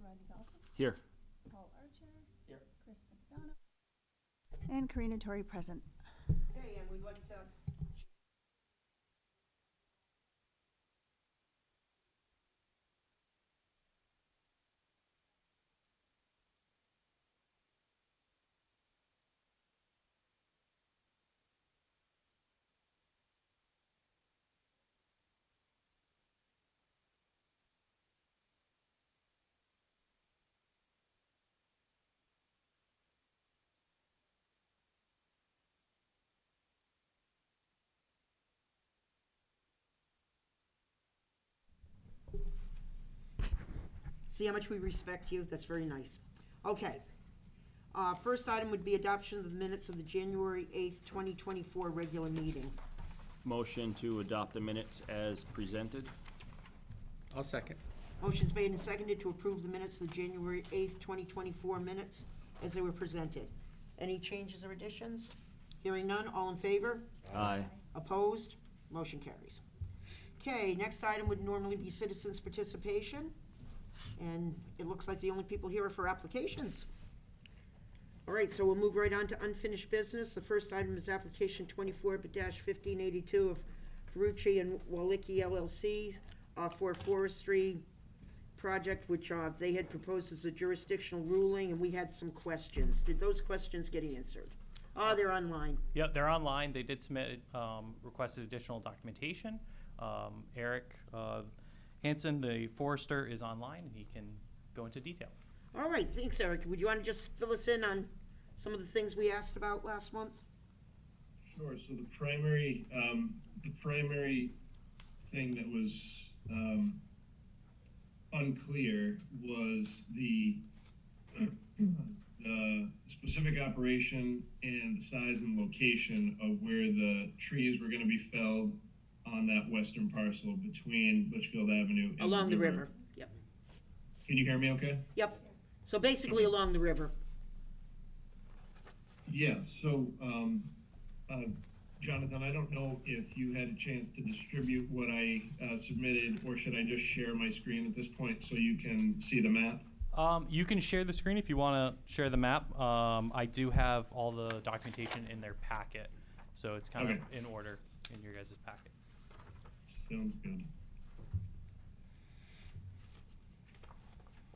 Rodney Galton, Here. Paul Archer. Here. Chris McDonough. And Karina Torrey present. Okay, and we'd like to. See how much we respect you? That's very nice. Okay. First item would be adoption of the minutes of the January 8th, 2024 regular meeting. Motion to adopt the minutes as presented. I'll second. Motion's made and seconded to approve the minutes of the January 8th, 2024 minutes as they were presented. Any changes or additions? Hearing none, all in favor? Aye. Opposed? Motion carries. Okay, next item would normally be citizens' participation, and it looks like the only people here are for applications. All right, so we'll move right on to unfinished business. The first item is application 24-1582 of Ferrucci and Walicki LLC for a forestry project, which they had proposed as a jurisdictional ruling, and we had some questions. Did those questions get answered? Oh, they're online. Yep, they're online. They did submit, requested additional documentation. Eric Hansen, the forester, is online, and he can go into detail. All right, thanks, Eric. Would you want to just fill us in on some of the things we asked about last month? Sure. So the primary thing that was unclear was the specific operation and the size and location of where the trees were going to be felled on that western parcel between Litchfield Avenue and Along the river. Yep. Can you hear me okay? Yep. So basically along the river. Yeah, so, Jonathan, I don't know if you had a chance to distribute what I submitted, or should I just share my screen at this point so you can see the map? You can share the screen if you want to share the map. I do have all the documentation in their packet, so it's kind of in order in your guys' packet. Sounds good.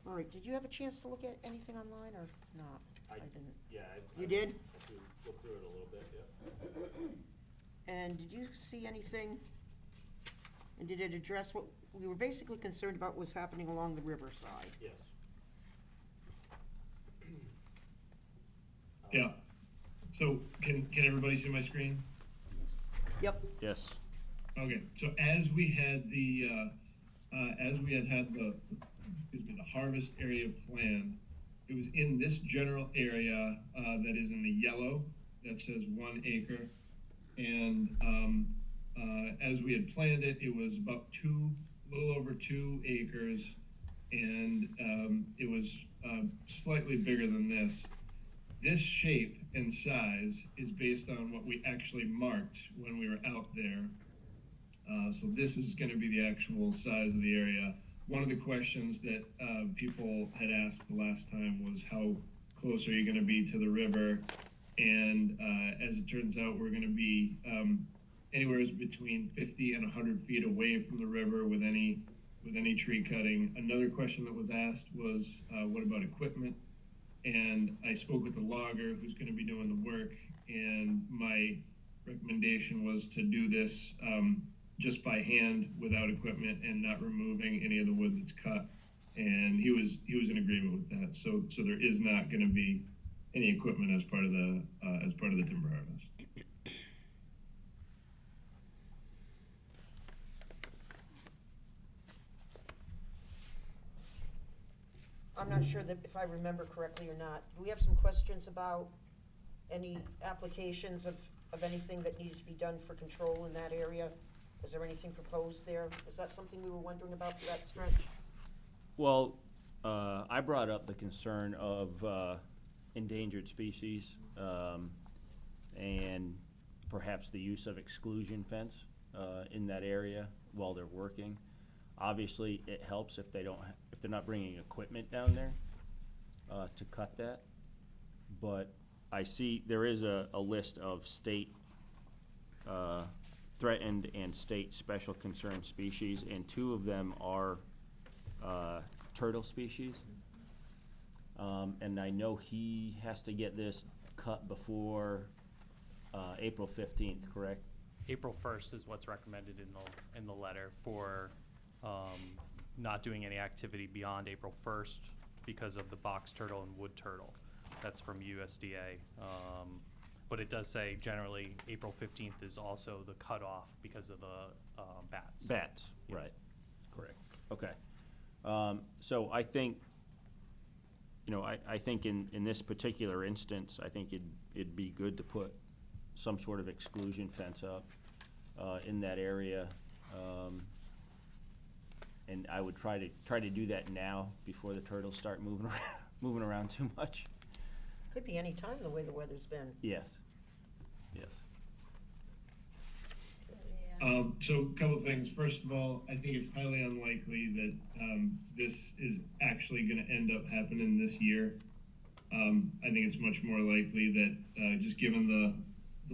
All right, did you have a chance to look at anything online or not? I didn't. Yeah. You did? I did look through it a little bit, yeah. And did you see anything? And did it address what we were basically concerned about was happening along the riverside? Yes. Yeah. So can everybody see my screen? Yep. Yes. Okay, so as we had had the harvest area plan, it was in this general area that is in the yellow that says 1 acre. And as we had planned it, it was about a little over 2 acres, and it was slightly bigger than this. This shape and size is based on what we actually marked when we were out there. So this is going to be the actual size of the area. One of the questions that people had asked the last time was how close are you going to be to the river? And as it turns out, we're going to be anywhere between 50 and 100 feet away from the river with any tree cutting. Another question that was asked was, what about equipment? And I spoke with the logger who's going to be doing the work, and my recommendation was to do this just by hand without equipment and not removing any of the wood that's cut. And he was in agreement with that. So there is not going to be any equipment as part of the timber harvest. I'm not sure that if I remember correctly or not. Do we have some questions about any applications of anything that needs to be done for control in that area? Is there anything proposed there? Is that something we were wondering about for that stretch? Well, I brought up the concern of endangered species and perhaps the use of exclusion fence in that area while they're working. Obviously, it helps if if they're not bringing equipment down there, to cut that. But I see there is a list of state, threatened and state special concern species, and 2 of them are, turtle species. And I know he has to get this cut before, April 15th, correct? April 1st is what's recommended in the letter for not doing any activity beyond April 1st because of the box turtle and wood turtle. That's from USDA. But it does say generally April 15th is also the cutoff because of the bats. Bats, Yeah. right, correct, okay. So I think, you know, I think in this particular instance, I think it'd be good to put some sort of exclusion fence up, in that area. And I would try to do that now before the turtles start moving around too much. Could be any time the way the weather's been. Yes, yes. So a couple things. First of all, I think it's highly unlikely that this is actually going to end up happening this year. I think it's much more likely that just given the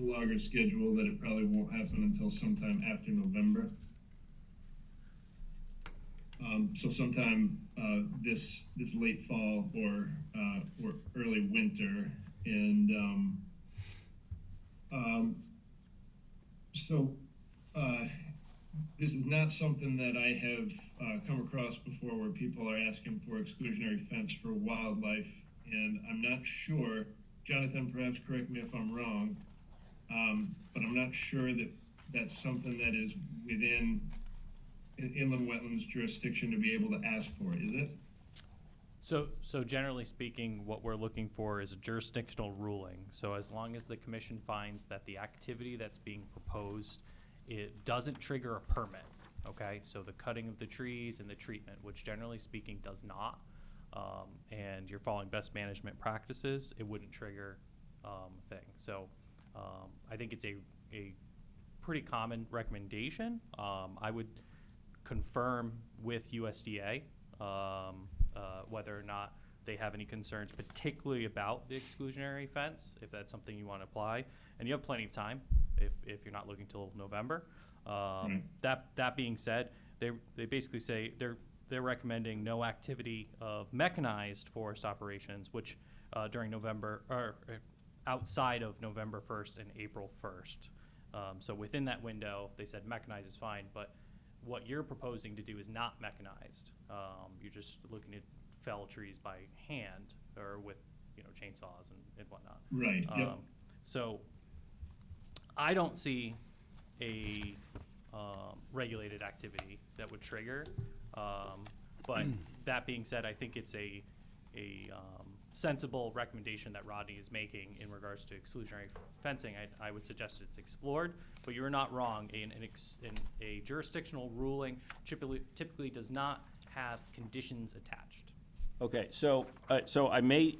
logger schedule that it probably won't happen until sometime after November. So sometime this late fall or early winter, and this is not something that I have come across before, where people are asking for exclusionary fence for wildlife, and I'm not sure. Jonathan, perhaps correct me if I'm wrong, but I'm not sure that that's something that is within inland wetlands jurisdiction to be able to ask for, is it? So generally speaking, what we're looking for is a jurisdictional ruling. So as long as the commission finds that the activity that's being proposed, it doesn't trigger a permit, okay? So the cutting of the trees and the treatment, which generally speaking does not, and you're following best management practices, it wouldn't trigger a thing. So I think it's a pretty common recommendation. I would confirm with USDA whether or not they have any concerns, particularly about the exclusionary fence, if that's something you want to apply. And you have plenty of time if you're not looking till November. That being said, they basically say they're recommending no activity of mechanized forest operations, which during November or outside of November 1st and April 1st. So within that window, they said mechanized is fine, but what you're proposing to do is not mechanized. You're just looking to fell trees by hand or with, chainsaws and whatnot. Right, yep. So I don't see a regulated activity that would trigger. But that being said, I think it's a sensible recommendation that Rodney is making in regards to exclusionary fencing. I would suggest it's explored, but you're not wrong. A jurisdictional ruling typically does not have conditions attached. Okay, so I may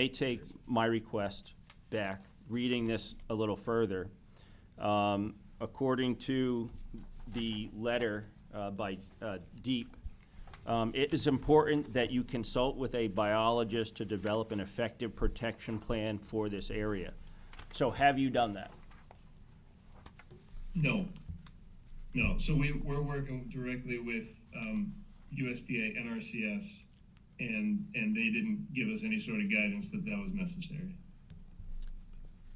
take my request back, reading this a little further. According to the letter by Deep, it is important that you consult with a biologist to develop an effective protection plan for this area. So have you done that? No. So we're working directly with USDA, NRCS, and they didn't give us any sort of guidance that was necessary.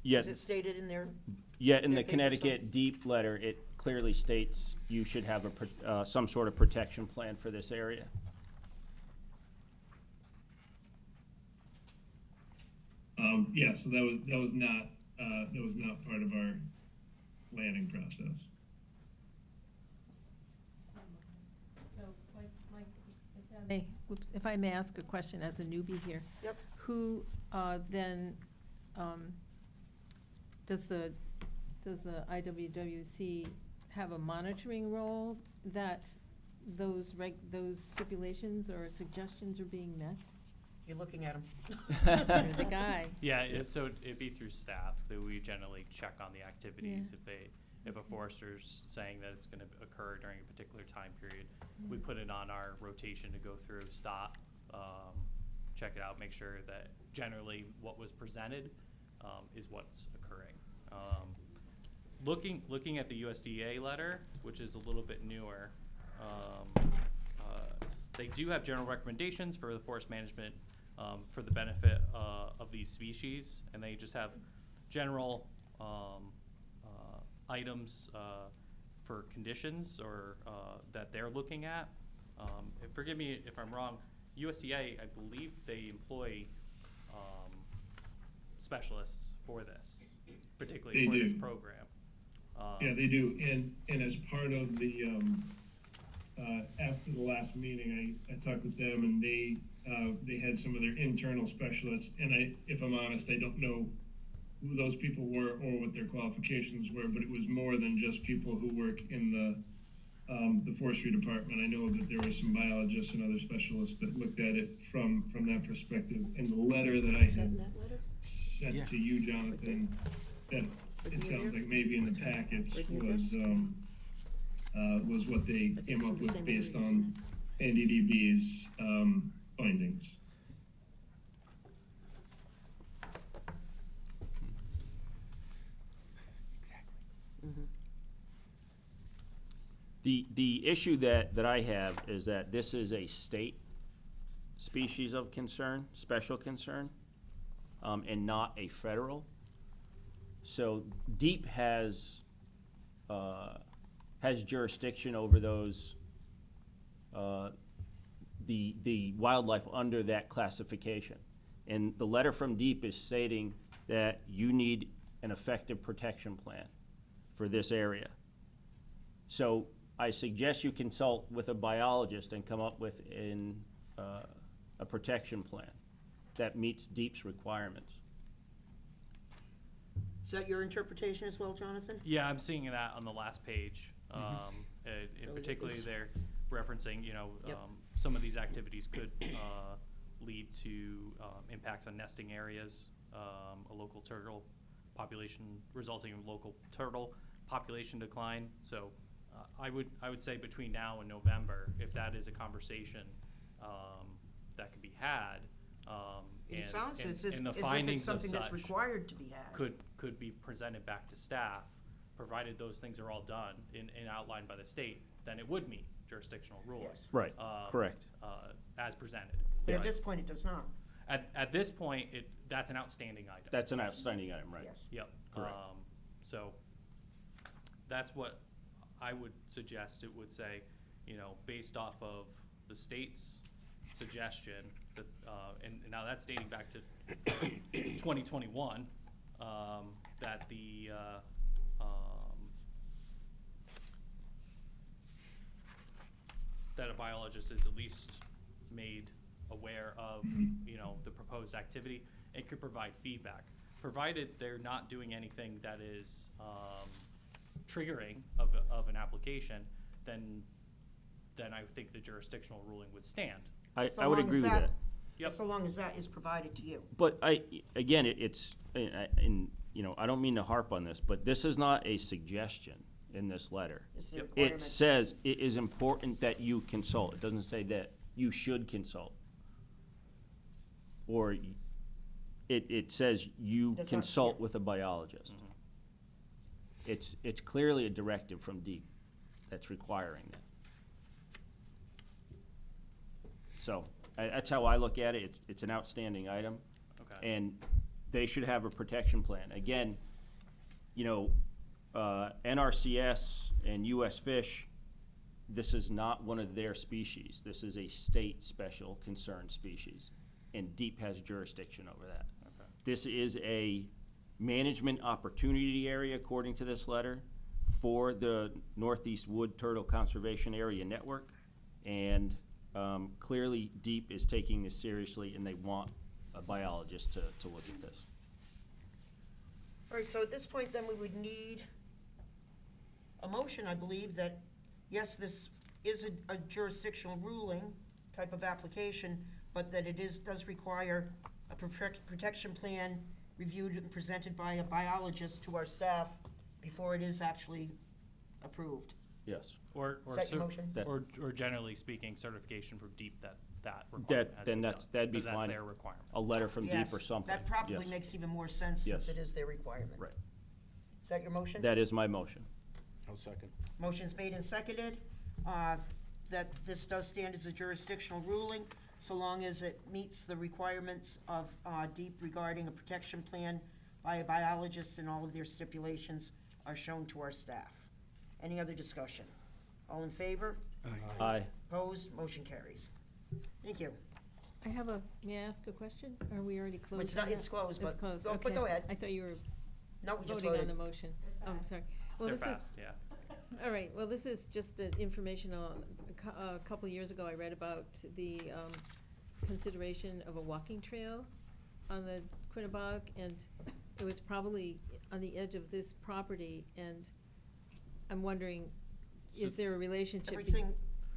Yet, Is it stated in there? yet in the their paper, Connecticut Deep letter, it clearly states you should have some sort of protection plan for this area. Yeah, so that was not part of our planning process. So, if I may ask a question as a newbie here. Yep. Who then, does the IWWC have a monitoring role that those stipulations or suggestions are being met? You're looking at them. You're the guy. Yeah, so it'd be through staff that we generally check on the activities. If a forester's saying that it's gonna occur during a particular time period, we put it on our rotation to go through, stop, check it out, make sure that generally what was presented, is what's occurring. Looking at the USDA letter, which is a little bit newer, they do have general recommendations for the forest management, for the benefit, of these species, and they just have general, items, for conditions or, that they're looking at. And forgive me if I'm wrong, USDA, I believe they employ, specialists for this, particularly They for this do. program. Yeah, they do, and as part of the, after the last meeting, I talked with them, and they had some of their internal specialists, and if I'm honest, I don't know who those people were or what their qualifications were, but it was more than just people who work in the forestry department. I know that there were some biologists and other specialists that looked at it from that perspective, and the letter that I Is that in had that letter? sent to you, Jonathan, that it sounds like maybe in the packets was what they I think came it's in up the with same based order, on NDDB's findings. The issue that I have is that this is a state species of concern, special concern, and not a federal. So DEEP has jurisdiction over those, the wildlife under that classification. And the letter from DEEP is stating that you need an effective protection plan for this area. So I suggest you consult with a biologist and come up with a protection plan that meets DEEP's requirements. Is that your interpretation as well, Jonathan? Yeah, I'm seeing that on the last page. So In it particularly, is- they're referencing, Yep. some of these activities could lead to impacts on nesting areas, a local turtle population, resulting in local turtle population decline. So I would say between now and November, if that is a conversation that could be had, It and- sounds and- as if and the it's findings of something that's such required to be had. could be presented back to staff, provided those things are all done and outlined by the state, then it would meet jurisdictional rules. Yes. Right, correct. As presented. But at Right. this point, it does not. At this point, that's an outstanding item. That's an outstanding item, right? Yes. Yep. Correct. So that's what I would suggest. It would say, based off of the state's suggestion that, and now that's dating back to 2021, that that a biologist is at least made aware of, the proposed activity and could provide feedback. Provided they're not doing anything that is triggering of an application, then I think the jurisdictional ruling would stand. So I would long as agree with that. Yep. So long as that is provided to you. But again, it's, I don't mean to harp on this, but this is not a suggestion in this letter. It's a Yep. requirement. It says it is important that you consult. It doesn't say that you should consult. Or it says you Does not- consult yeah. with a biologist. It's clearly a directive from DEEP that's requiring that. So, that's how I look at it. It's an outstanding item. Okay. And they should have a protection plan. Again, NRCS and US Fish, this is not one of their species. This is a state special concern species, and DEEP has jurisdiction over that. Okay. This is a management opportunity area, according to this letter, for the Northeast Wood Turtle Conservation Area Network, and clearly DEEP is taking this seriously, and they want a biologist to look at this. All right, so at this point, then, we would need a motion, I believe, that, yes, this is a jurisdictional ruling type of application, but that it does require a protection plan reviewed and presented by a biologist to our staff before it is actually approved. Yes. Or, Second motion? That- or generally speaking, certification from DEEP that requirement has Then been that's, done, that'd be 'cause that's fine. their requirement. A letter from DEEP Yes, or something. that probably Yes. makes even more sense since Yes. it is their requirement. Right. Is that your motion? That is my motion. I'll second. Motion's made and seconded, that this does stand as a jurisdictional ruling, so long as it meets the requirements of DEEP regarding a protection plan by a biologist, and all of their stipulations are shown to our staff. Any other discussion? All in favor? Aye. Opposed? Motion carries. Thank you. I have may I ask a question? Are we already closed? It's not, on it's that? closed, It's but, closed, but okay. go ahead. I thought you were No, we just voting on the voted. motion. Oh, I'm sorry. Well, They're this is, fast, yeah. all right, well, this is just an informational, a couple of years ago, I read about the consideration of a walking trail on the Quinnebog, and it was probably on the edge of this property, and I'm wondering, is there a relationship? Everything,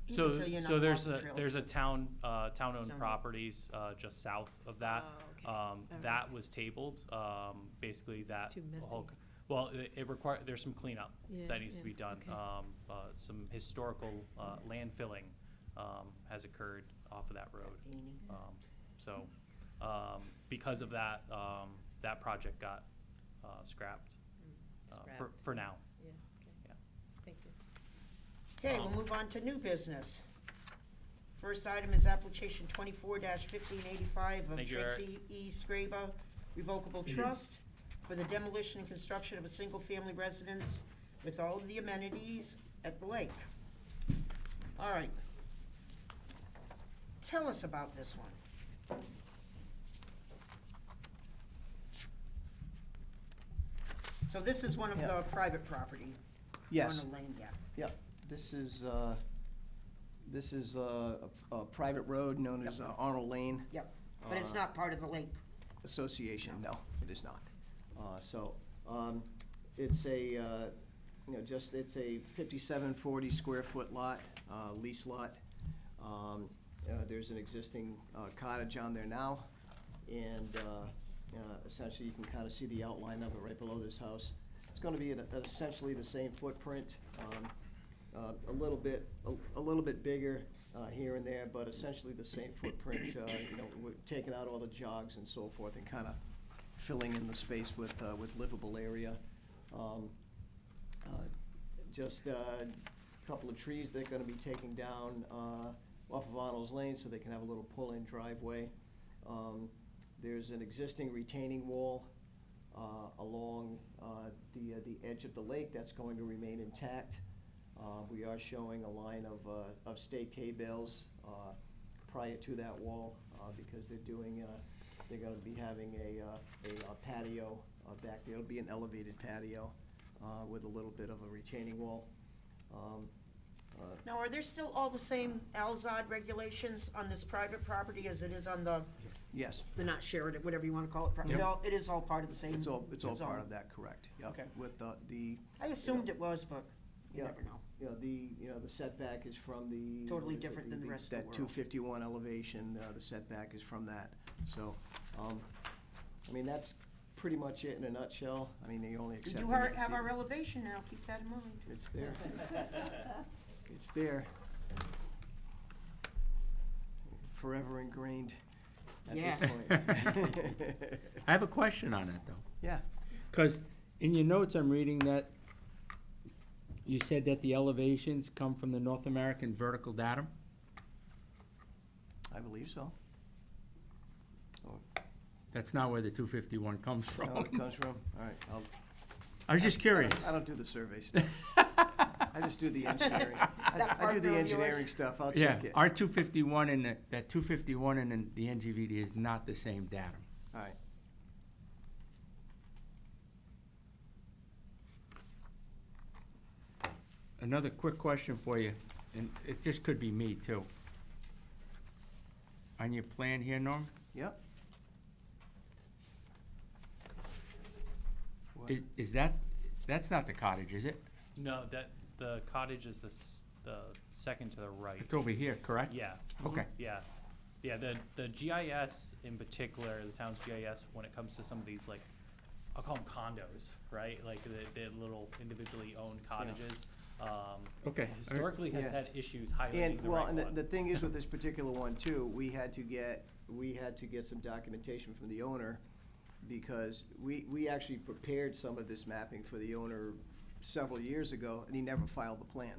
you can fill in on There's walking trails. a town-owned Town-owned. properties, just south of that. Oh, okay. That was tabled, basically that. Too messy. Well, it require, there's some cleanup Yeah, that needs to yeah, be done. okay. Some historical, landfilling, has occurred off of that road. Painting. So, because of that, that project got, scrapped, for now. Yeah, okay. Yeah. Thank you. Okay, we'll move on to new business. First item is application 24-1585 of Thank you, Eric. Tracy E. Scraba Revocable Trust for the demolition and construction of a single-family residence with all of the amenities at the lake. All right. Tell us about this one. So this is one of the Yeah. private property? Yes. On the lane, yeah. Yep, this is a private road known as Arnold Lane Yep, but it's not part of the lake. Association, no, it is not. It's a, it's a 5740 square foot lot, lease lot. There's an existing cottage on there now, and essentially you can kind of see the outline of it right below this house. It's gonna be essentially the same footprint, a little bit bigger here and there, but essentially the same footprint. We're taking out all the jogs and so forth and kind of filling in the space with livable area. Just a couple of trees they're gonna be taking down off of Arnold's Lane so they can have a little pull-in driveway. There's an existing retaining wall along the edge of the lake that's going to remain intact. We are showing a line of state K-bales prior to that wall because they're gonna be having a patio back there. It'll be an elevated patio with a little bit of a retaining wall. Now, are there still all the same Alzad regulations on this private property as it is on the Yes, not shared, whatever you wanna call it? Yep. It is all part of the same it's all zone? part of that, correct, yep. Okay. With the, I assumed it was, but you Yeah. never know. the setback is from the. Totally what is it, different than the rest of the That world. 251 elevation, the setback is from that. So, that's pretty much it in a nutshell. The only We exception. do is have the- our elevation now, keep that in mind. It's there. It's there. Forever ingrained at Yes. this point. I have a question on it, though. Yeah, Because in your notes, I'm reading that you said that the elevations come from the North American vertical datum? I believe so. That's not where the 251 comes That's not from. where it comes from. All right, I was just curious. I don't do the survey stuff. I just do the engineering. That I do partner the of engineering yours? stuff. I'll Yeah, check it. our 251 and that 251 and the NGVD is not the same datum. All right. Another quick question for you, and it just could be me too. On your plan here, Norm, Yep. What? is that's not the cottage, is it? No, the cottage is the second to the right. It's over here, correct? Yeah. Okay. Yeah. Yeah, the GIS in particular, the town's GIS, when it comes to some of these like I'll call them condos, right? Like the little individually owned cottages. Okay. Historically has Yeah. had issues highlighting And, the well, right and one. the thing is with this particular one too, we had to get some documentation from the owner, because we actually prepared some of this mapping for the owner several years ago, and he never filed the plan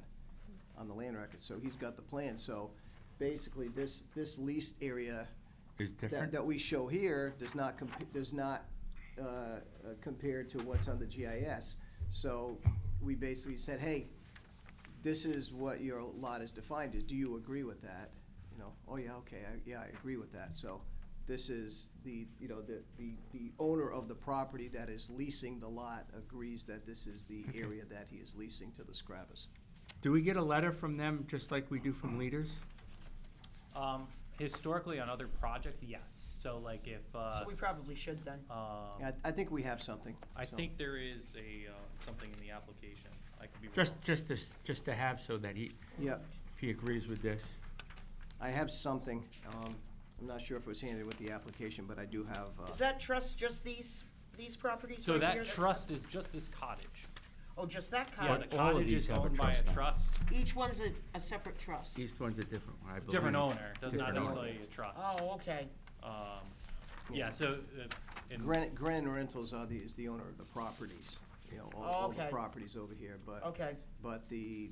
on the land record, so he's got the plan, so basically this leased area Is different? that we show here does not compare to what's on the GIS. So we basically said, hey, this is what your lot is defined as, do you agree with that? You know, oh yeah, okay, I agree with that. So this is the owner of the property that is leasing the lot agrees that this is the area that he is leasing to the Scrabbers. Do we get a letter from them, just like we do from leaders? Historically, on other projects, yes. So like if, So we probably should then. Yeah, I think we have something. I so. think there is something in the application. I could be wrong. Just to have, so that Yeah, if he agrees with this. I have something. I'm not sure if it was handed with the application, but I do have. Is that trust just these properties So right that here? trust is just this cottage. Oh, just that Yeah, cottage? the all of cottage these is have a owned by trust a on it. trust, Each one's a separate trust? Each one's a different one, I believe. different owner, does not Different owner. necessarily a trust. Oh, okay. Yeah, so, in, Granite Rentals is the owner of the properties, you know, all the Okay. properties over here, but. Okay, But the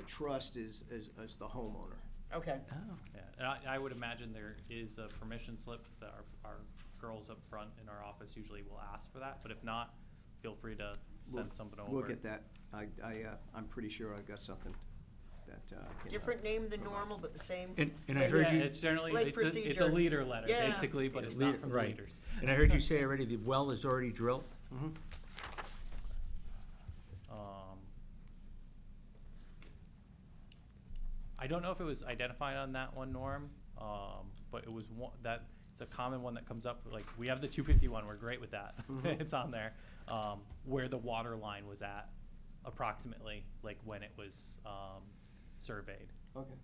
trust is the homeowner. okay. Oh. yeah, and I would imagine there is a permission slip that our girls up front in our office usually will ask for that, but if not, feel free to send something over. We'll get that. I'm pretty sure I've got something that, can. Different name than normal, but the same? And I Like- heard Yeah, you, it's generally, Like it's a procedure. leader letter, Yeah. basically, but it's not from the right. leaders. And I heard you say already the well is already drilled? Mhm. I don't know if it was identified on that one, Norm, but it was one, it's a common one that comes up, like, we have the 251, we're great with that, it's on there, where the water line was at, approximately, like, when it was, surveyed, Okay.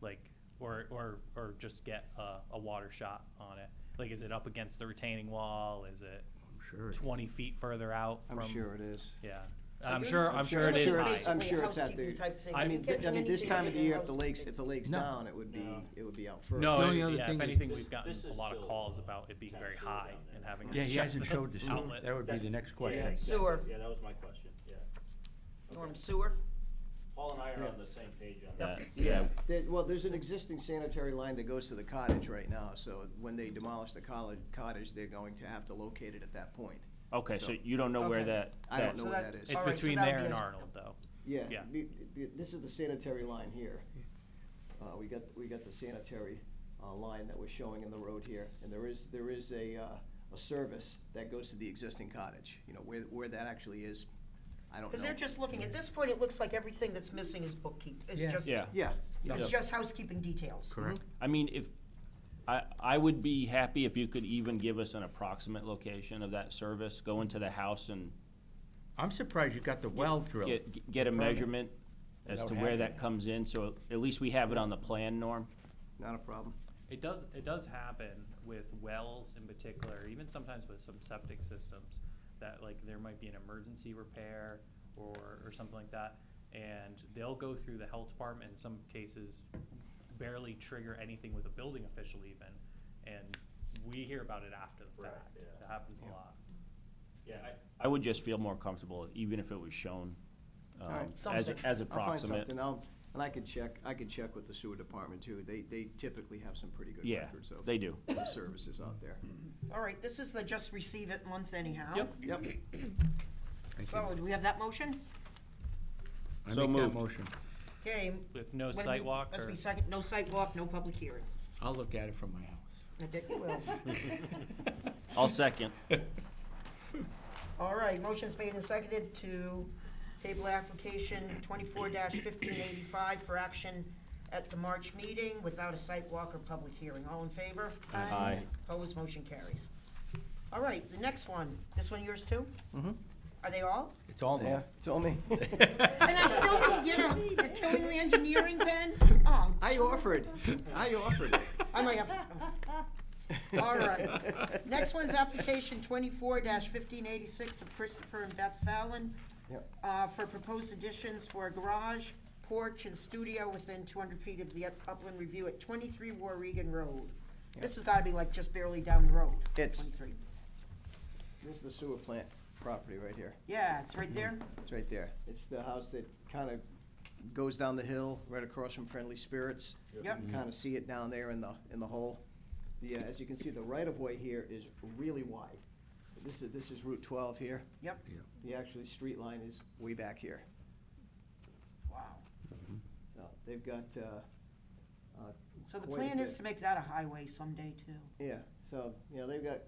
like, or just get a water shot on it, like, is it up against the retaining wall, is it I'm sure. 20 feet further out from? I'm sure it is. Yeah, So I'm you're- sure I'm it sure is it's- high. I'm sure it's at Housekeeping the- type thing. I mean, Catching this anything time of the in year, if the housekeeping. lake's No. down, it would be out further. No, The only other yeah, thing if is- anything, This- we've gotten this a is lot of still calls about it being town very sewer high down there. and having Yeah, to he shut hasn't the showed the sewer. outlet. That would be the next question. Yeah, Sewer. Yeah, that was my question, yeah. Norm, sewer? Paul and I are Yeah. on the same page on that. Yeah, Well, there's an existing sanitary line that goes to the cottage right now, so when they demolish the cottage, they're going to have to locate it at that point. okay, so So- you don't know where Okay. that. I don't that- know So where that- that is. It's All right, so between that would there be and a- Arnold, though. Yeah, Yeah. this is the sanitary line here. We got the sanitary line that we're showing in the road here, and there is a service that goes to the existing cottage. You know, where that actually is, I don't know. Because they're just looking, at this point, it looks like everything that's missing is bookkeep. It's Yeah. just, Yeah. Yeah, it's just housekeeping details. Correct. I mean, if, I would be happy if you could even give us an approximate location of that service, go into the house and I'm surprised you got the well drilled. get a permit. measurement as Without to where having that it. comes in, so at least we have it on the plan, Norm. not a problem. It does happen with wells in particular, even sometimes with some septic systems, that like there might be an emergency repair or something like that, and they'll go through the health department, in some cases barely trigger anything with a building official even, and we hear about it after the Right, fact. yeah. That happens a lot. Yeah, I would just feel more comfortable, even if it was shown, All right. as Something. as I'll find approximate. something, and I could check with the sewer department too. They typically have some pretty good Yeah, records of they do. the services out there. All right, this is the just receive it month anyhow. Yep. Yep. Thank So, you. do we have that motion? I So make that moved. motion. Okay. With no when site we- walk Must or? be second, no site walk, no public hearing. I'll look at it from my house. I bet you will. I'll second. All right, motion's made and seconded to table application 24-1585 for action at the March meeting without a site walk or public hearing. All in favor? Aye. Opposed, motion carries. All right, the next one, this one yours too? Mm-hmm. Are they all? It's all Yeah, there. it's all me. And I still didn't get a killing the engineering pen? Oh, I offered. I might have, All right. Next one's application 24-1586 of Christopher and Beth Fallon Yep. for proposed additions for a garage, porch, and studio within 200 feet of the upland review at 23 Warregan Road. This has got to be like just barely down the road. It's- 23. This is the sewer plant property right here. Yeah, it's right there. It's right there. It's the house that kind of goes down the hill, right across from Friendly Spirits. Yep. You kind of see it down there in the hole. As you can see, the right-of-way here is really wide. This is Route 12 here. Yep. The actual street line is way back here. Wow. So they've got, So the quite a plan is bit. to make that a highway someday too. Yeah, so, they got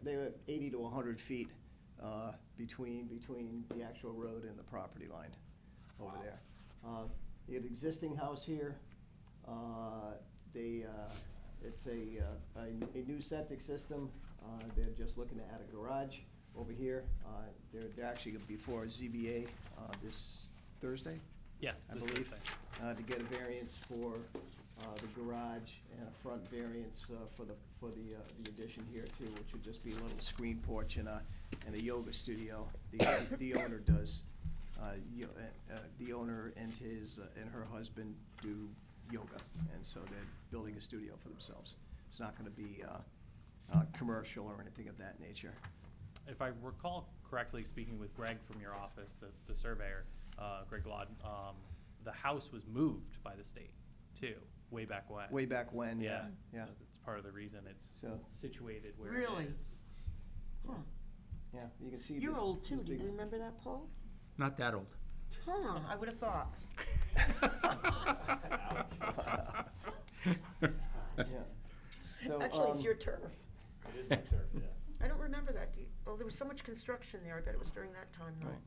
80 to 100 feet, between the actual road and the property line over Wow. there. The existing house here, it's a new septic system. They're just looking to add a garage over here. They're actually before ZBA, this Thursday, Yes, I this believe, Thursday. to get a variance for the garage and a front variance for the addition here too, which would just be a little screen porch and a yoga studio. The owner does, the owner and her husband do yoga, and so they're building a studio for themselves. It's not gonna be commercial or anything of that nature. If I recall correctly, speaking with Greg from your office, the surveyor, Greg Laud, the house was moved by the state too, way back when. Way back when, yeah. That's part of the reason it's So- situated where it Really? is. Huh. Yeah, you can see You're this- old too. this Do you big- remember that, Paul? Not that old. Huh, I would have thought. Yeah. So, Actually, it's your turf. It is my turf, yeah. I don't remember that. Oh, there was so much construction there. I bet it was during that time though. Right.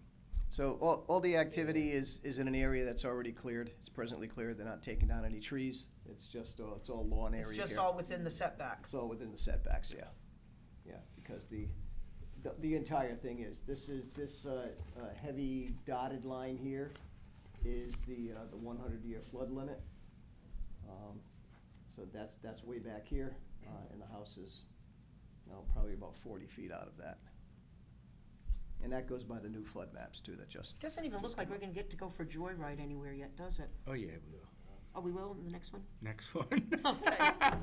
So all the activity is in an area that's already cleared. It's presently cleared. They're not taking down any trees. It's just, it's all lawn area It's here. just all within the setbacks. It's all within the setbacks, yeah. Yeah, because the entire thing is, this heavy dotted line here is the 100-year flood limit. So that's way back here, and the house is, probably about 40 feet out of that. And that goes by the new flood maps too, that just. Doesn't even look like we're gonna get to go for joyride anywhere yet, does it? Oh, yeah, we will. Oh, we will in the next one? Next one.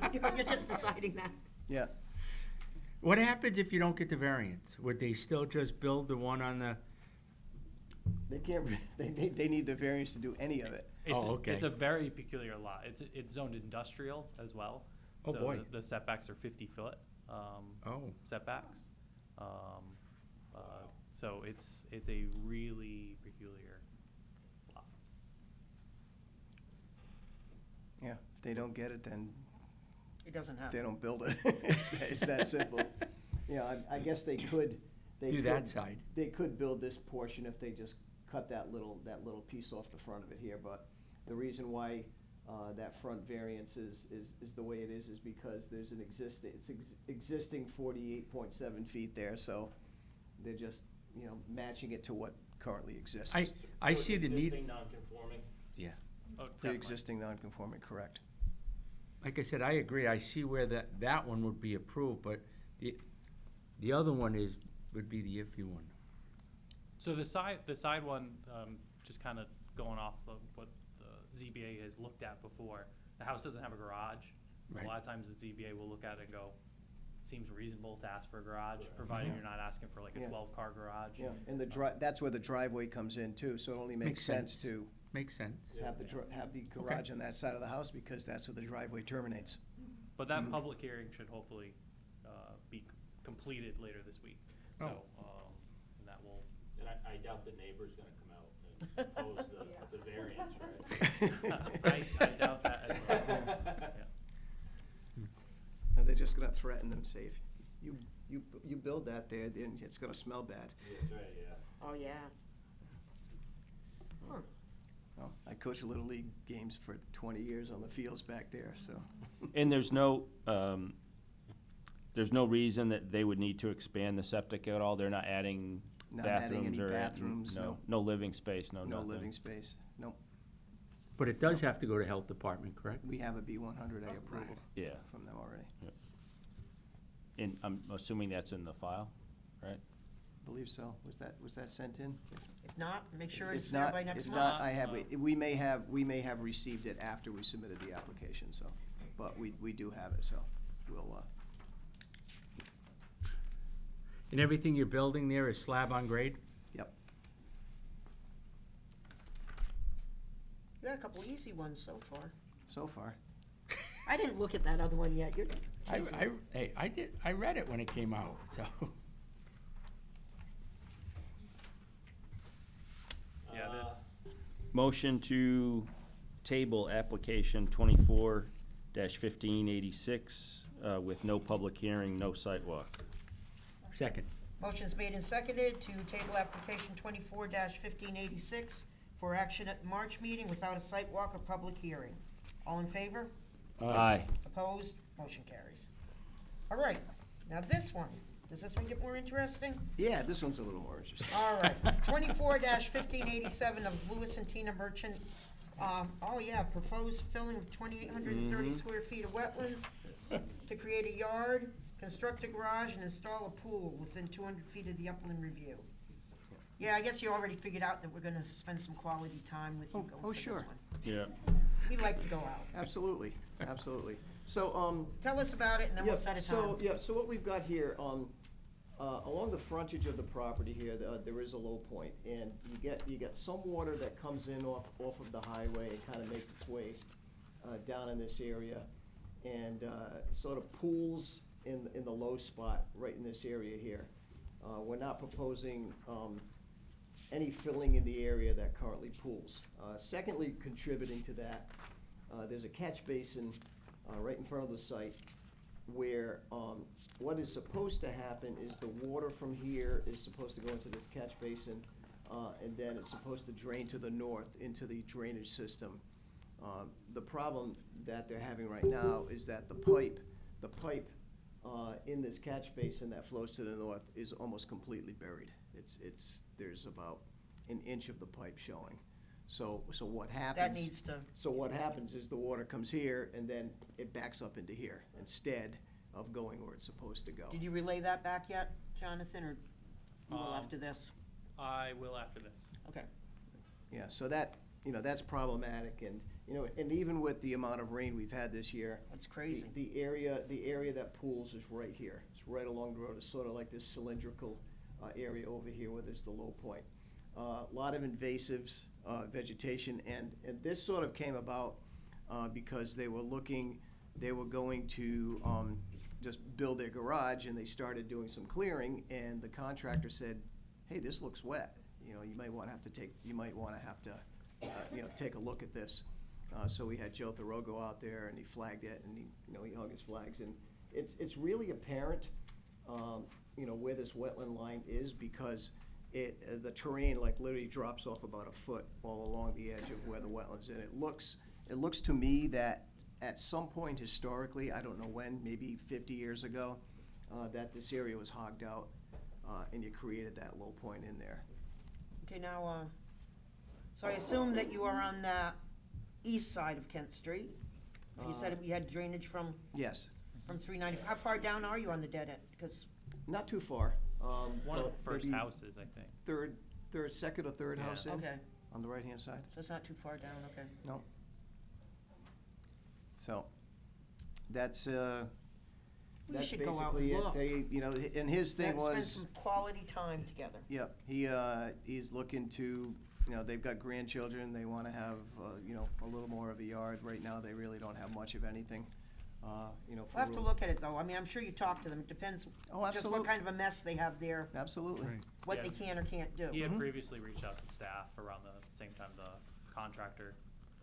Okay. You're just deciding that. Yeah, What happens if you don't get the variance? Would they still just build the one on the, they can't, they need the variance to do any of it. It's, Oh, okay. it's a very peculiar lot. It's zoned industrial as well. Oh, So boy. the setbacks are 50-foot oh, setbacks. So it's a really peculiar lot. Yeah, if they don't get it, then It doesn't they happen. don't build it. It's that simple. I guess they could. do that side. They could build this portion if they just cut that little piece off the front of it here, but the reason why that front variance is the way it is because there's an existing 48.7 feet there, so they're just, matching it to what currently exists. I see the need, Existing non-conforming. yeah. Oh, definitely. Pre-existing non-conforming, correct. Like I said, I agree. I see where that one would be approved, but the other one would be the iffy one. So the side one, just kind of going off of what the ZBA has looked at before, the house doesn't have a garage. Right. A lot of times the ZBA will look at it and go, seems reasonable to ask for a garage, providing you're not asking for like a Yeah. 12-car garage. Yeah, and that's where the driveway comes in too, so it only makes Makes sense. sense to Makes sense. have the garage on that side of the house because that's where the driveway terminates. But that public hearing should hopefully be completed later this week. So, and that will, And I doubt the neighbor's gonna come out and oppose the variance, right? I doubt that as well. Yeah. And they're just gonna threaten them, say, if you build that there, then it's gonna smell bad. That's right, yeah. Oh, yeah. Huh. Well, I coached Little League games for 20 years on the fields back there, so. And there's no reason that they would need to expand the septic at all? They're not adding Not adding bathrooms any or? bathrooms, no. No living space, no No nothing? living space, nope. But it does have to go to health department, correct? We have a B100A approval Yeah. from them already. And I'm assuming that's in the file, right? Believe so. Was that sent in? If not, make sure If it's there not- by next If month. not, I have, we may have received it after we submitted the application, so, but we do have it, so we'll, And everything you're building there is slab on grade? yep. You got a couple easy ones so far. So far. I didn't look at that other one yet. You're teasing. Hey, I read it when it came out, so. Yeah, the- Motion to table application 24-1586 with no public hearing, no site walk. Second. Motion's made and seconded to table application 24-1586 for action at the March meeting without a site walk or public hearing. All in favor? Aye. Opposed? Motion carries. All right, now this one, does this one get more interesting? Yeah, this one's a little more interesting. All right, 24-1587 of Lewis and Tina Merchant. Oh yeah, proposed filling of 2,830 square feet of wetlands to create a yard, construct a garage, and install a pool within 200 feet of the upland review. Yeah, I guess you already figured out that we're gonna spend some quality time with you going for this sure. one. Yeah. We like to go out. Absolutely, absolutely. So, Tell us about it, and then we'll set a time. So what we've got here, along the frontage of the property here, there is a low point, and you get some water that comes in off of the highway and kind of makes its way down in this area, and sort of pools in the low spot right in this area here. We're not proposing any filling in the area that currently pools. Secondly, contributing to that, there's a catch basin right in front of the site where what is supposed to happen is the water from here is supposed to go into this catch basin, and then it's supposed to drain to the north into the drainage system. The problem that they're having right now is that the pipe in this catch basin that flows to the north is almost completely buried. There's about an inch of the pipe showing. So what happens? That needs to, So what happens is the water comes here and then it backs up into here instead of going where it's supposed to go. did you relay that back yet, Jonathan, or you will after this? I will after this. Okay. Yeah, so that's problematic, and, and even with the amount of rain we've had this year. That's crazy. The area that pools is right here. It's right along the road. It's sort of like this cylindrical area over here where there's the low point. A lot of invasives, vegetation, and this sort of came about because they were going to just build their garage, and they started doing some clearing, and the contractor said, hey, this looks wet. You might want to have to take a look at this. So we had Joe Thoreau go out there, and he flagged it, and he hung his flags, and it's really apparent, where this wetland line is, because the terrain like literally drops off about a foot all along the edge of where the wetlands, and it looks to me that at some point historically, I don't know when, maybe 50 years ago, that this area was hogged out, and you created that low point in there. Okay, now, so I assume that you are on the east side of Kent Street? If you said we had drainage from Yes, 390, how far down are you on the dead end? Because, not too far. One of the first maybe houses, I think. second or third Yeah. house in, okay, on the right-hand side. so it's not too far down, okay. No. So, that's We should go out basically and it. look. And his thing Let's spend was, some quality time together. yep, he's looking to, they've got grandchildren, they wanna have, a little more of a yard. Right now, they really don't have much of anything, for We'll have to room. look at it, though. I mean, I'm sure you talk to them. It depends Oh, just what absolutely. kind of a mess they have there, Absolutely. Right. what Yeah. they can or can't do. He had previously reached out to staff around the same time the contractor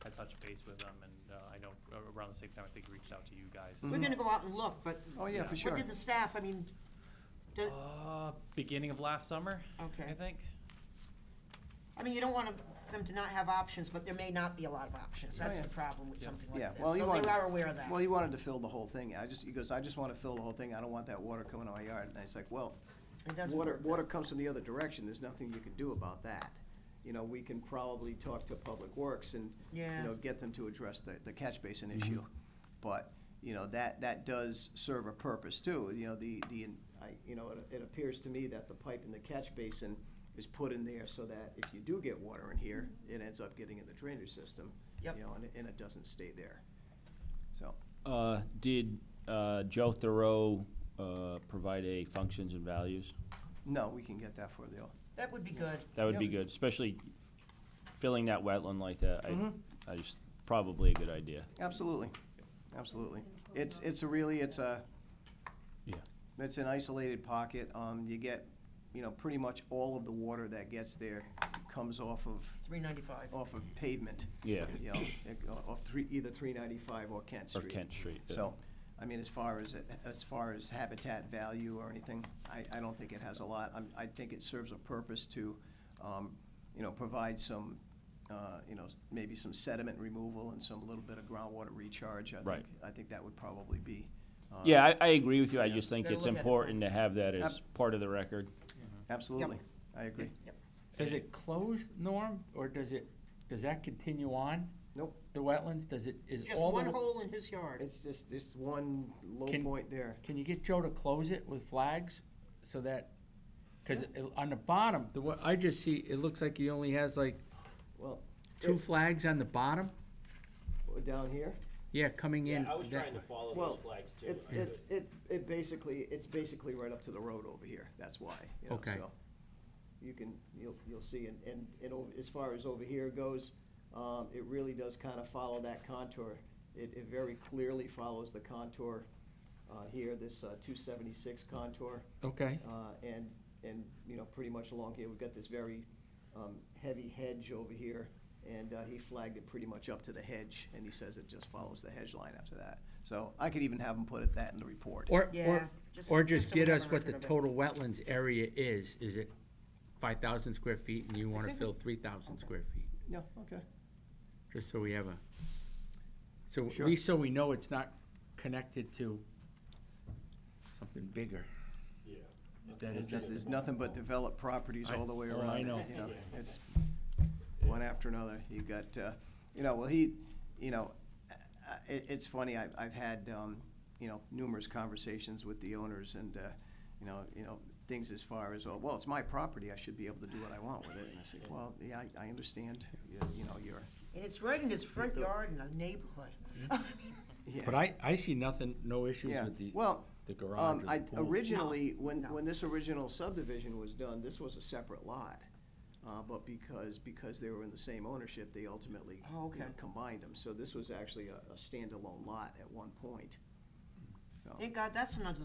had touched base with them, and I know around the same time, I think he reached out to you guys. We're gonna go out and look, but Oh, yeah, Yeah. for sure. what did the staff, I mean, Beginning of last summer, okay. I think. I mean, you don't want them to not have options, but there may not be a lot of options. That's yeah. the problem with something like Yeah, this. well, he So wanted- they are aware of that. Well, he wanted to fill the whole thing. He goes, I just wanna fill the whole thing. I don't want that water coming to my yard. And I was like, well, It doesn't water work. comes from the other direction. There's nothing you can do about that. We can probably talk to Public Works and, Yeah. get them to address the catch basin issue. But, that does serve a purpose too. It appears to me that the pipe in the catch basin is put in there so that if you do get water in here, it ends up getting in the drainage system. Yep. And it doesn't stay there. So, Did Joe Thoreau provide a functions and values? no, we can get that for the, That would be good. That would be Yep. good, especially filling that wetland like that. Mhm. I just, probably a good idea. absolutely, absolutely. It's Yeah. It's an isolated pocket. You get, pretty much all of the water that gets there comes off of $3.95. pavement. Yeah. Either 395 or Kent Or Street. Kent Street. yeah. So, I mean, as far as habitat value or anything, I don't think it has a lot. I think it serves a purpose to, provide some, maybe some sediment removal and some little bit of groundwater recharge. Right. I think that would probably be. Yeah, I agree with you. I yeah. just think Better it's look at it, important to have that as part of the record. Absolutely, I agree. Does it close, Norm, or does that continue on? Nope. The wetlands, is Just all the? one hole in his yard. It's just this one low Can- point there. Can you get Joe to close it with flags, so that, cause on the bottom, I just see, it looks like he only has like Well, 2 flags on the bottom? down here, Yeah, coming in. Yeah, I was that- trying to follow Well, those flags too. it's basically right up to the road over here. That's why. Okay. So you'll see, and as far as over here goes, it really does kind of follow that contour. It very clearly follows the contour here, this 276 contour, Okay, and pretty much along here we've got this very heavy hedge over here, and he flagged it pretty much up to the hedge, and he says it just follows the hedge line after that. So I could even have him put that in the report. Yeah, or just just so we get have us a what the record of it. total wetlands area is. Is it 5,000 square feet and you wanna think fill 3,000 square feet? Yeah, okay. Just so we have at Sure. least so we know it's not connected to something bigger. Yeah. That is There's nothing but developed properties all the way Oh, around. I it, know. It's one after another. You got, it's funny, I've had, numerous conversations with the owners and, things as far as, well, it's my property, I should be able to do what I want with it. And I said, well, yeah, I understand, you're, And it's right in his front yard in a neighborhood. yeah. But I see no issues Yeah, with well, the garage or the pool. originally, when No. this original subdivision was done, this was a separate lot. But because they were in the same ownership, they ultimately Oh, okay. combined them. So this was actually a standalone lot at one point. So, Thank God that's not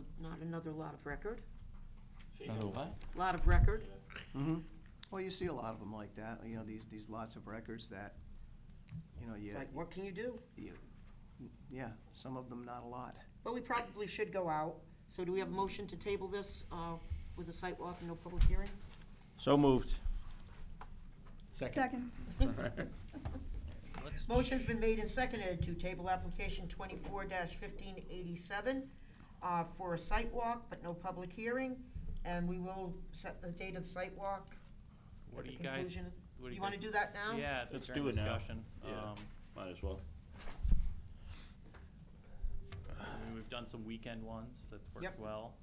another lot of record. What? Lot of record. mhm. Well, you see a lot of them like that, these lots of records that, It's like, what can you do? yeah, some of them not a lot. But we probably should go out. So do we have a motion to table this with a site walk and no public hearing? So moved. Second. Motion's been made and seconded to table application 24-1587 for a site walk, but no public hearing. And we will set the date of the site walk What at do the you guys, conclusion. what do You wanna think? do that now? Yeah, Let's during do it now. discussion. Yeah. Might as well. I mean, we've done some weekend ones, that's Yep. worked well.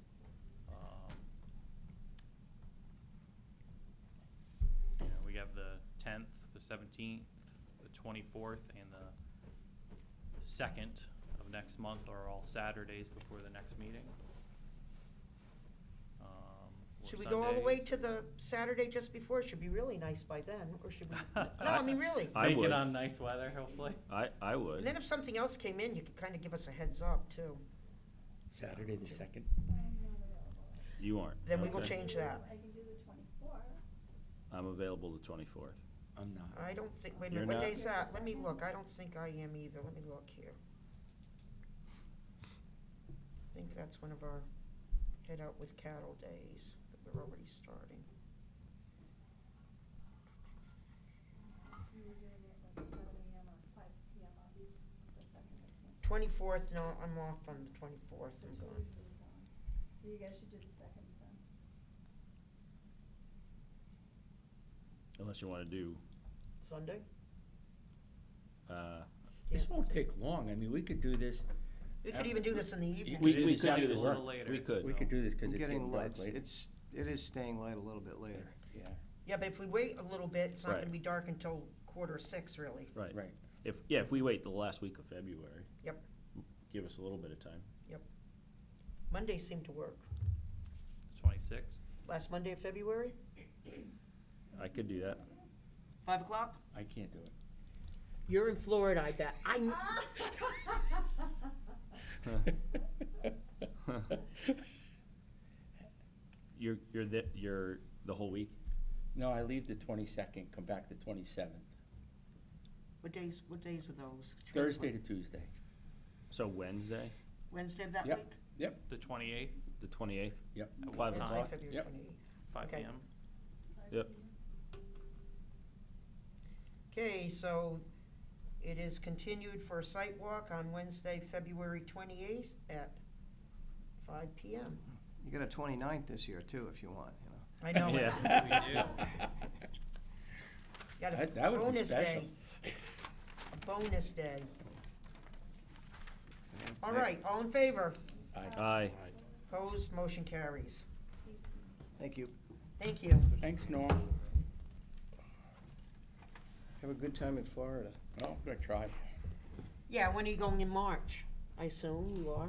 We have the 10th, the 17th, the 24th, and the 2nd of next month are all Saturdays before the next meeting. Or Should we go all the way Sundays. to the Saturday just before? It should be really nice by then, or should we? No, I mean, really. I Make would. it on nice weather, hopefully. I would. And then if something else came in, you could kind of give us a heads up too. Saturday the 2nd? You aren't. Then we will Okay. change that. I can do the 24th. I'm available the 24th. I'm not. I don't think, wait a You're minute, what not? day's that? Let me look. I don't think I am either. Let me look here. I think that's one of our head out with cattle days that we're already starting. We were doing it like 7 AM or 5 PM on the second, I think. 24th, no, I'm off on the 24th. So I'm two gone. weeks is gone. So you guys should do the seconds then. Unless you want to do, Sunday? This Yeah. won't take long. I mean, we could do this. We could even do this in the evening. We It is could do after this, work. Later. we could. We could do this because I'm it's getting getting light, dark later. it is staying light a little bit later. Yeah, Yeah, but if we wait a little bit, it's not Right. gonna be dark until 5:45, really. Right. right. If we wait the last week of February. Yep. Give us a little bit of time. Mondays seem to work. 26th. Last Monday of February, I could do that. 5 o'clock? I can't do it. You're in Florida, I bet. You're the whole week? No, I leave the 22nd, come back the 27th. What days are those? Thursday to Tuesday. So Wednesday, Wednesday of that Yep. week? Yep, The 28th, the 28th? yep. At 5 what Wednesday, o'clock? February Yep. 28th. 5 Okay. p.m. Yep. Okay, so it is continued for a site walk on Wednesday, February 28th at 5 PM. You got a 29th this year too, if you want, you know. I know. Yeah. Got a That would be bonus special. day. A bonus day. All right, all in favor? Aye. Opposed, motion carries. Thank you. Thank you. Thanks, Norm. Have a good time in Florida. Oh, I'm gonna try. Yeah, when are you going in March? I assume you are?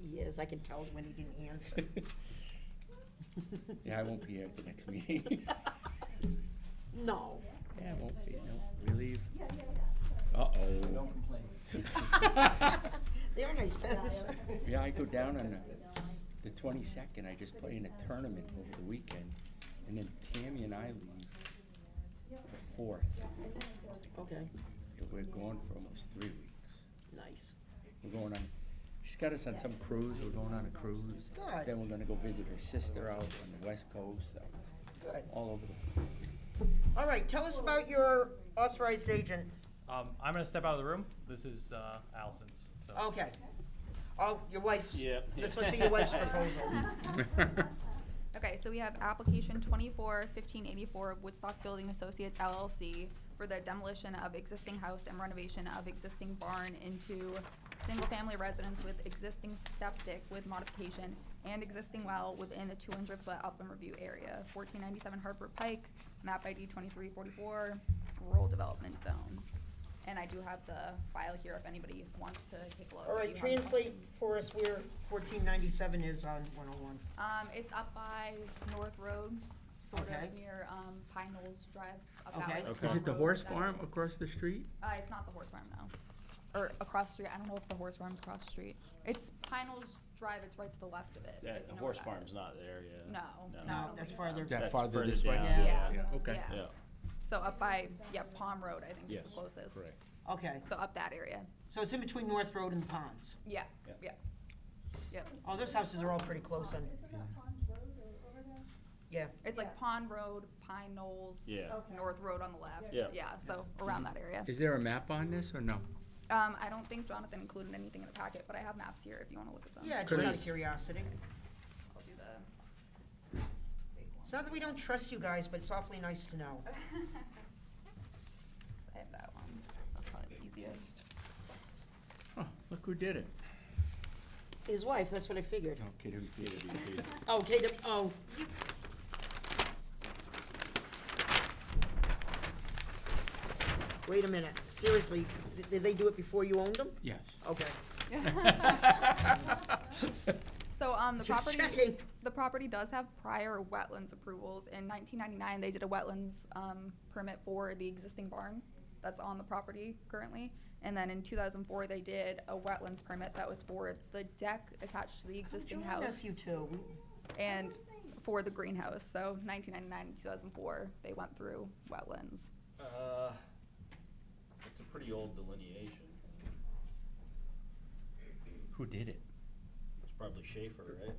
Yes, I can tell when he didn't answer. Yeah, I won't be here at the next meeting. No. Yeah, I won't be, no. We leave. Uh-oh. Don't complain. They are nice pens. Yeah, I go down on the 22nd. I just play in a tournament over the weekend. And then Tammy and I leave the 4th. Okay, We're gone for almost 3 weeks. nice. We're going on, she's got us on some cruise. We're going on a cruise. Good. Then we're gonna go visit her sister out on the West Coast, so Good. all over the. All right, tell us about your authorized agent. I'm going to step out of the room. This is Allison's. So. Okay. Oh, your wife's. Yeah. This must be your wife's proposal. Okay, so we have application 24-1584 of Woodstock Building Associates LLC for the demolition of existing house and renovation of existing barn into single-family residence with existing septic with modification and existing well within a 200-foot upland review area, 1497 Hartford Pike, map ID 2344, rural development zone. And I do have the file here if anybody wants to take a look. All if right, you have translate questions. for us where 1497 is on 101. It's up by North Road, sort Okay. of near Pine Knolls Drive. Up that Okay. way. Okay. Is it the Road, horse that farm way. across the street? It's not the horse farm, no. Or across the street. I don't know if the horse farm's across the street. It's Pine Knolls Drive. It's right to the left of it. Yeah, if the you know horse where that farm's is. not there, yeah. No, No. no, I No, don't that's think so. farther. That That's farther further this way? down, Yeah. Okay. Yeah. Yeah, So up by Palm Road, I think yes, is the closest. correct. Okay, So up that area. so it's in between North Road and the ponds. Yeah. Yeah. Yeah. Yep. Oh, those houses are all pretty close on, Isn't that Pond Road or over there? yeah. It's like Pond Road, Pine Knolls. Yeah. Okay. North Road on the left. Yeah. Yeah. So around that area. Is there a map on this or no? I don't think Jonathan included anything in the packet, but I have maps here if you wanna look at them. Yeah, just out of Please. curiosity. I'll do the. It's not that we don't trust you guys, but it's awfully nice to know. I have that one. That's probably the easiest. Oh, look who did it. His wife, that's what I figured. Oh, kidding. Oh, KW, oh. Wait a minute, seriously, did they do it before you owned them? Yes. Okay. So, the Just property, checking. the property does have prior wetlands approvals. In 1999, they did a wetlands, permit for the existing barn that's on the property currently. And then in 2004, they did a wetlands permit that was for the deck attached to the existing Come join house. us, you two. And for the greenhouse. So 1999 and 2004, they went through wetlands. It's a pretty old delineation. Who did it? It's probably Schaefer, right?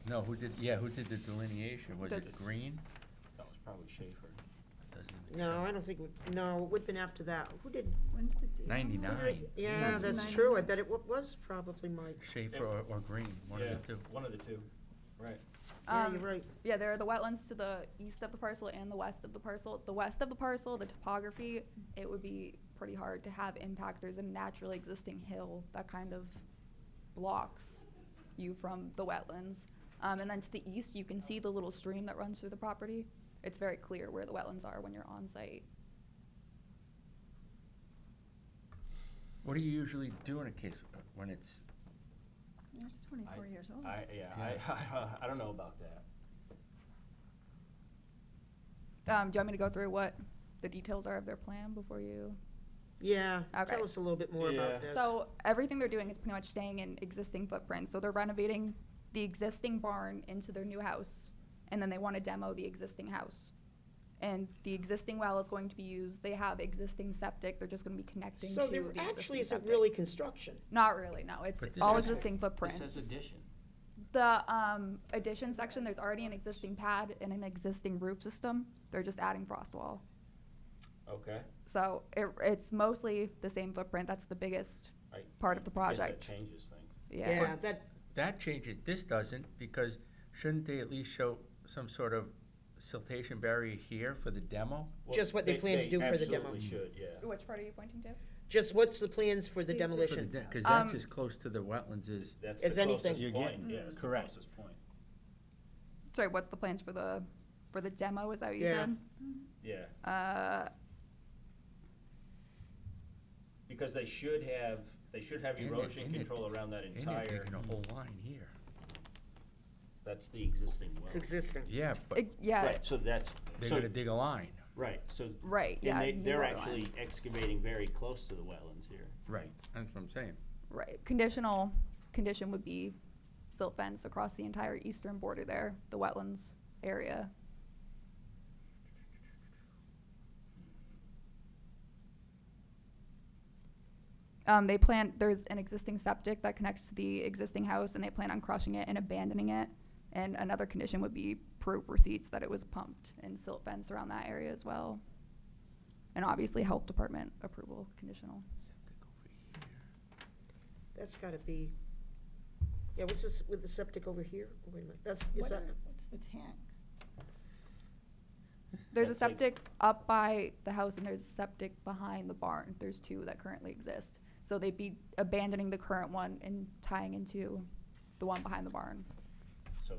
No, who did the delineation? Was The- it Green? That was probably Schaefer. Doesn't even No, show. I don't think, no, it would've been after that. Who did? When's the date? 99. Yeah, That's that's from true, I bet it was probably Mike. Schaefer or Green, one of the two. One of the two, right. Yeah, you're right. Yeah, there are the wetlands to the east of the parcel and the west of the parcel. The west of the parcel, the topography, it would be pretty hard to have impact. There's a naturally existing hill that kind of blocks you from the wetlands. And then to the east, you can see the little stream that runs through the property. It's very clear where the wetlands are when you're on site. What do you usually do in a case when it's, It's 24 years old. I don't know about that. Do you want me to go through what the details are of their plan before you? Yeah, Okay. tell us a little bit more Yeah. about this. So everything they're doing is pretty much staying in existing footprints. So they're renovating the existing barn into their new house, and then they want to demo the existing house. And the existing well is going to be used. They have existing septic. They're just going to be connecting So to there the existing actually isn't septic. really construction. Not really, no. It's But this all is- existing It footprints. says addition. The addition section, there's already an existing pad and an existing roof system. They're just adding frost wall. Okay. So it's mostly the same footprint. That's the biggest part of the I guess that project. changes things. Yeah, that changes, this doesn't, because shouldn't they at least show some sort of siltation barrier here for the demo? Well, Just what they plan to do for the demo. Absolutely should, yeah. Which part are you pointing to? just what's the plans for the demolition? Because that's as close to the wetlands as, That's As the anything. closest You're point, getting- yeah, it's the correct. closest point. Sorry, what's the plans for the demo? Is that what you Yeah. said? Yeah, because they should have And erosion it- control around that and they're entire, digging a whole line here. that's the existing well. It's existing. Yeah, but Yeah. Right, so that's, they're so, gonna dig a line. right, so. Right. And Yeah. they're new water line. actually excavating very close to the wetlands here. Right, that's what I'm saying. Right. Condition would be silt fence across the entire eastern border there, the wetlands area. There's an existing septic that connects to the existing house, and they plan on crushing it and abandoning it. And another condition would be proof receipts that it was pumped and silt fence around that area as well. And obviously, health department approval conditional. That's gotta be, yeah, what's this with the septic over here? Wait a minute, is that, What's the tank? There's a That's like- septic up by the house and there's a septic behind the barn. There's two that currently exist. So they'd be abandoning the current one and tying into the one behind the barn. So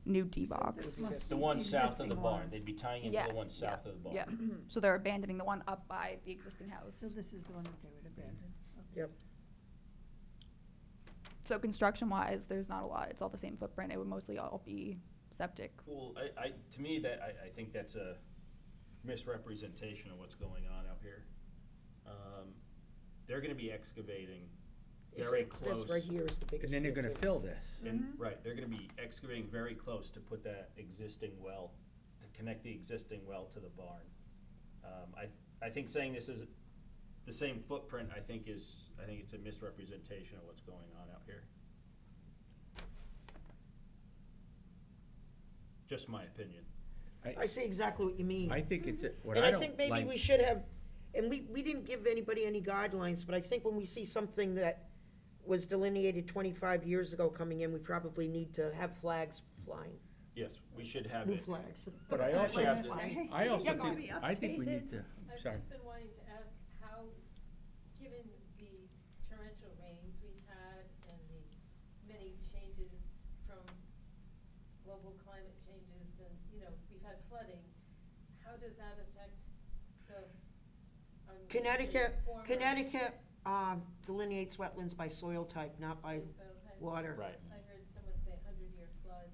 New So D-box. this must the be one south of the existing barn, one. they'd be tying into Yes, the one south yeah, of the barn. yeah. So they're abandoning the one up by the existing house. So this is the one that they would abandon. Okay. yep, So construction-wise, there's not a lot. It's all the same footprint. It would mostly all be septic. Well, to me, I think that's a misrepresentation of what's going on out here. They're gonna be excavating it's very like close. this right here is the biggest. And then they're here, gonna too. fill this. And, right, they're gonna be excavating very close to put that existing well, to connect the existing well to the barn. I think saying this is the same footprint, I think it's a misrepresentation of what's going on out here. Just my opinion. I see exactly what you mean. I think it's, what And I I don't think maybe like, we should have, and we didn't give anybody any guidelines, but I think when we see something that was delineated 25 years ago coming in, we probably need to have flags flying, Yes, we should have new it. flags. but I also, Flags Let's say. I also It's gotta think, be I think we need updated. to, I've sorry. just been wanting to ask how, given the torrential rains we've had and the many changes from global climate changes and, we've had flooding, how does that affect the? Connecticut delineates wetlands by soil type, not by water. Right, I heard someone say 100-year flood.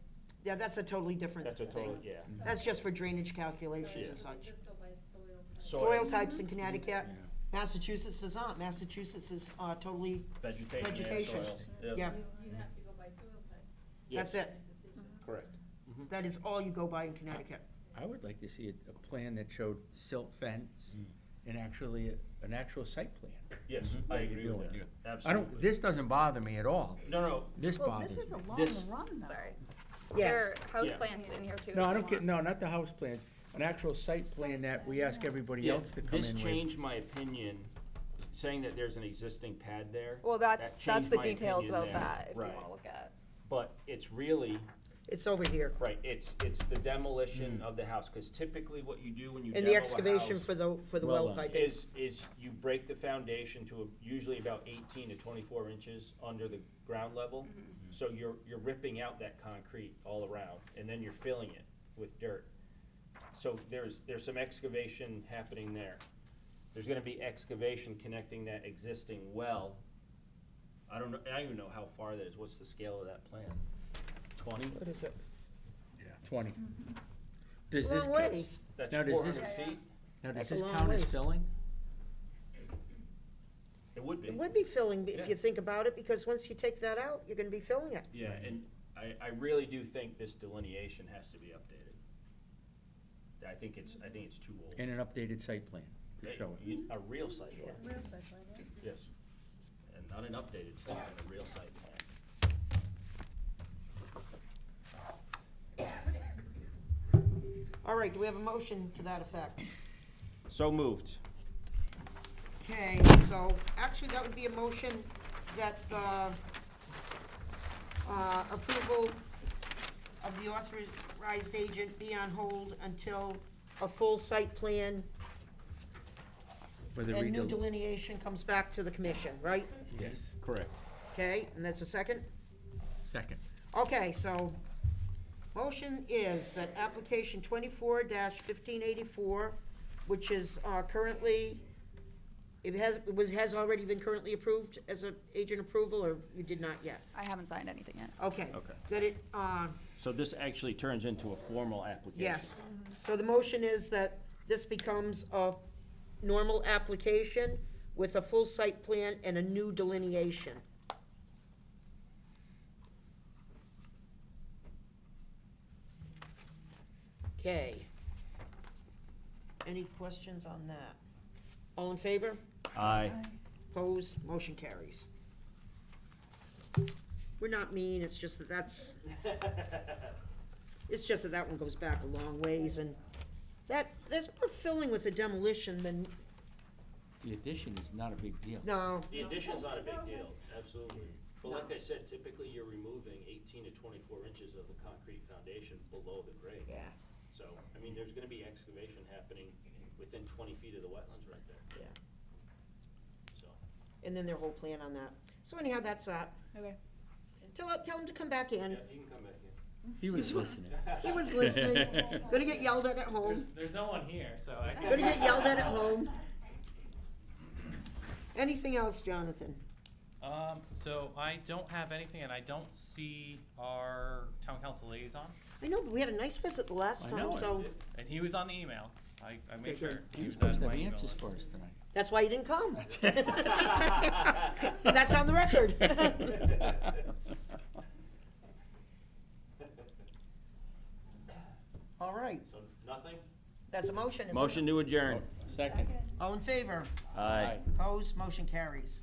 Yeah, that's a totally different that's a thing. total, yeah. That's just for drainage calculations Yeah. and such. Just go by soil type. Soil. Soil types in Connecticut, Yeah. Massachusetts is not. Massachusetts is totally, Vegetation and Vegetation. soil. yeah, You have to go by soil types. that's Yes, it. Make decisions. correct. That is all you go by in Connecticut. I would like to see a plan that showed silt fence and actually an actual site plan. Yes, Mhm. I Yeah, agree you're with doing that, I absolutely. don't, this doesn't bother me at all. No, This Well, bothers this me. is a long This- run, though. Sorry. Yes, There are house Yeah. plans in here too. No, if I you don't get, want. no, not the house plan, an actual site plan that we ask everybody yeah, else to come in this with. changed my opinion, saying that there's an existing pad there. Well, that that's changed the my details opinion about there. that if Right. you wanna look at. But it's really, It's over here. Right, it's the demolition of the house, because typically what you do when you And demo the a excavation house for the Well well done. piping. is you break the foundation to usually about 18 to 24 inches under the ground level. So you're ripping out that concrete all around, and then you're filling it with dirt. So there's some excavation happening there. There's gonna be excavation connecting that existing well. I don't even know how far that is. What's the scale of that plan? 20? What is it? 20. It's Does a this, long ways. That's Now, does this- 400 feet? now does That's a this long count as ways. filling? It would be. It would be filling if Yeah. you think about it, because once you take that out, you're gonna be filling it. Yeah, and I really do think this delineation has to be updated. I think it's too old. And an updated site plan to show it. A real site plan, Real size line, yes. yes. And not an updated site plan, a real site plan. All right, do we have a motion to that effect? So moved. Okay, so actually, that would be a motion that, approval of the authorized agent be on hold until a full site plan For the and new redel- delineation comes back to the commission, right? Yes. Correct. Okay, and that's a second? Second. Okay, so, motion is that application 24-1584, which is currently, has already been currently approved as a agent approval, or you did not yet? I haven't signed anything yet. Okay. Okay. That it, So this actually turns into a formal application. yes. So the motion is that this becomes a normal application with a full site plan and a new delineation. Okay. Any questions on that? All in favor? Aye. Opposed? Motion carries. We're not mean, it's just that that's, it's just that that one goes back a long ways, and there's more filling with the demolition than, The addition is not a big deal. no. The addition's not a big deal, absolutely. But like I said, typically you're removing 18 to 24 inches of the concrete foundation below the grade. Yeah, So, I mean, there's gonna be excavation happening within 20 feet of the wetlands right there, yeah. so. And then their whole plan on that. So anyhow, that's that. Okay. Tell him to come back in. Yeah, you can come back in. He was listening. He was listening. Gonna get yelled at home. There's no one here, so I Gonna get yelled at home. Anything else, Jonathan? So I don't have anything, and I don't see our town council liaison, I know, but we had a nice visit the last I time, know, so and he was on the email. I made Okay, sure. good. He was at supposed to my have email answers list. for us tonight. that's why you didn't come. That's on the record. All right, So, nothing? that's a motion, isn't it? Motion to adjourn. Second. All in favor? Aye. Opposed? Motion carries.